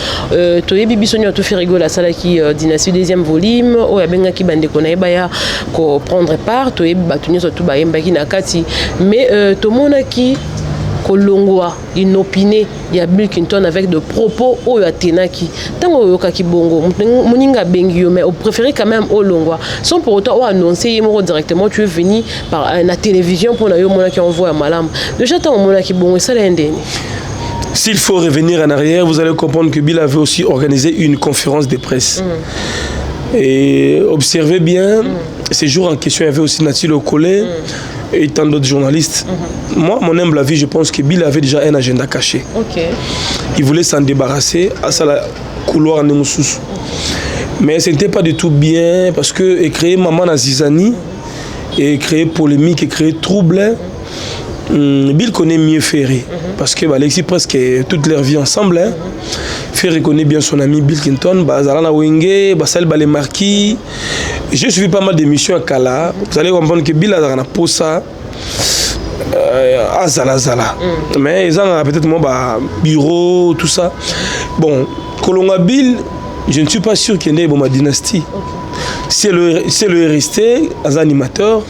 Toye Bibisonio to Ferrigo la sala qui dynastie deuxième volume, ou ya benga ki bande kona ebaya ko prendre part, Toye batunyo surtout ba yembaki na kati. Mais tout le monde qui kolongwa inopiné ya Bill Clinton avec de propos au yatenaki tango yoka kibongo moninga bengio mais on préférait quand même au longwa sans pour autant annoncer yemo directement tu es venu par la télévision pour na yo mona qui envoie malam déjà tant mona kibongo ça l'endeni. S'il faut revenir en arrière, vous allez comprendre que Bill avait aussi organisé une conférence de presse. Et observez bien, ces jours en question, il y avait aussi Nathalie Okolé et tant d'autres journalistes. Moi, mon humble avis, je pense que Bill avait déjà un agenda caché. Il voulait s'en débarrasser à sa couloir en Moussous. Mais ce n'était pas du tout bien parce que créer Maman Nazizani et créer polémique et créer trouble, Bill connaît mieux Ferry parce que Alexis presque toute leur vie ensemble. Hein. Ferry connaît bien son ami Bill Clinton, Zalana Wenge, Basel Balemarki. J'ai suivi pas mal d'émissions à Kala. Vous allez comprendre que Bill a pour ça. À Zala. Mais ils ont peut-être mon bureau, tout ça. Bon, Kolonga Bill, je ne suis pas sûr qu'il y ait ma dynastie. C'est le resté, as animateur.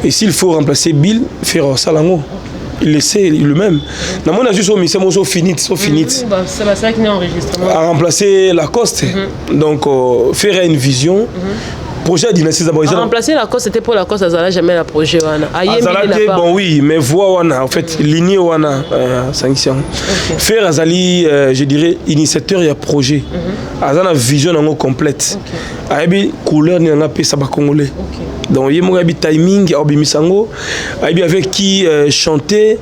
Et s'il faut remplacer Bill, faire Salango. Il le sait lui-même. Dans mon avis, c'est fini. C'est ça qui est enregistrement. À remplacer Lacoste. Donc, faire une vision. Projet dynastie d'abord. Remplacer Lacoste, c'était pour Lacoste, Azala jamais la projet Wana. Bon oui, mais voix Wana, en fait, lignée Wana, sanction. Faire Azali, je dirais, initiateur et projet. Azala vision en complète. Aibi couleur ni nga pesa ba congolais. Donc il y a timing Obimisango, avec qui chanter.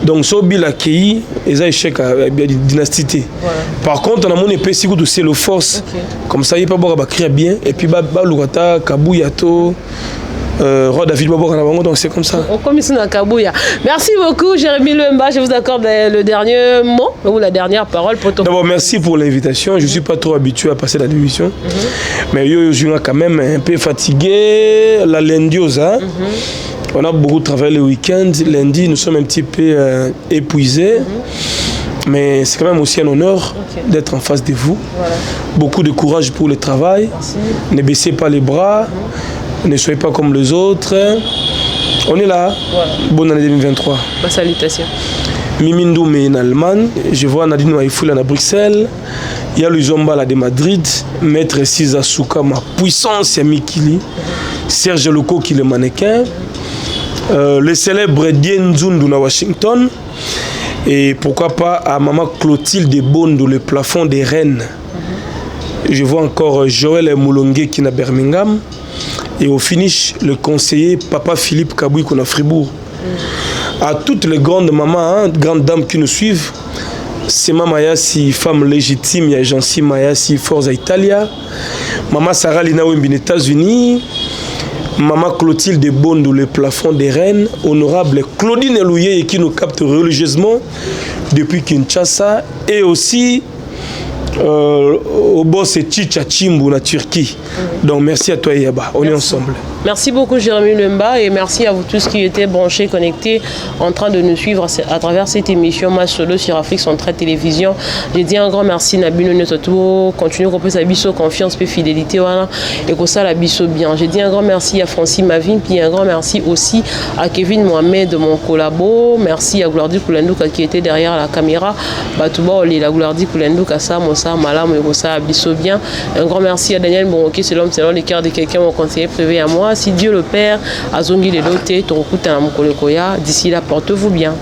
Donc Sobi la Kei, ils ont échec à la dynastie. Par contre, on a mon épée si de c'est le force. Comme ça il pas boire créer bien et puis ba Lugata Kabuyato. Roi David Bobo Kanabango, donc c'est comme ça. On commence à Kabouya. Merci beaucoup, Jérémy Lemba. Je vous accorde le dernier mot ou la dernière parole pour ton. D'abord, merci pour l'invitation. Je ne suis pas trop habitué à passer la démission. Mais je suis quand même un peu fatigué. La lendiosa. On a beaucoup travaillé le week-end. Lundi, nous sommes un petit peu épuisés. Mais c'est quand même aussi un honneur d'être en face de vous. Voilà. Beaucoup de courage pour le travail. Merci. Ne baissez pas les bras. Ne soyez pas comme les autres. On est là. Voilà. Bonne année 2023. Bah, salutations. Mimindou mais en Allemagne. Je vois Nadine Waïfoula à Bruxelles. Il y a le Zomba de Madrid. Maître Siza Souka, ma puissance, c'est Mikili. Serge Loco qui est le mannequin. Le célèbre Dien Zundu à Washington. Et pourquoi pas à Maman Clotilde Bondo, le plafond des reines. Je vois encore Joël Moulongue qui est à Birmingham. Et au finish, le conseiller Papa Philippe Kaboui qu'on a Fribourg. À toutes les grandes mamans, grandes dames qui nous suivent, c'est Maya si femme légitime, il y a Jancy Maya si Forza Italia, Maman Sarah Lina Wembin États-Unis, Maman Clotilde Bondo, le plafond des reines, honorable Claudine Elouye qui nous capte religieusement depuis Kinshasa, et aussi au boss c'est Chicha Chimbu en Turquie. Donc merci à toi Yaba, on est ensemble. Merci beaucoup Jérémy Lemba et merci à vous tous qui étaient branchés, connectés, en train de nous suivre à travers cette émission Match Solo sur Afrique Centrale Télévision. J'ai dit un grand merci Nabino Netoto, continue à sa biso confiance et fidélité voilà, et que ça la biso bien. J'ai dit un grand merci à Francis Mavin, puis un grand merci aussi à Kevin Mohamed, mon collabo. Merci à Gloirdi Koulandouka qui était derrière la caméra. Batouba Oli, la Gloirdi Koulandouka, ça, mon ça, malam, et que ça biso bien. Un grand merci à Daniel Bonroquet, c'est l'homme selon les cœurs de quelqu'un, mon conseiller privé à moi. Si Dieu le Père, Azongi les dotés, ton coup à Moukolekoya. D'ici là, portez-vous bien.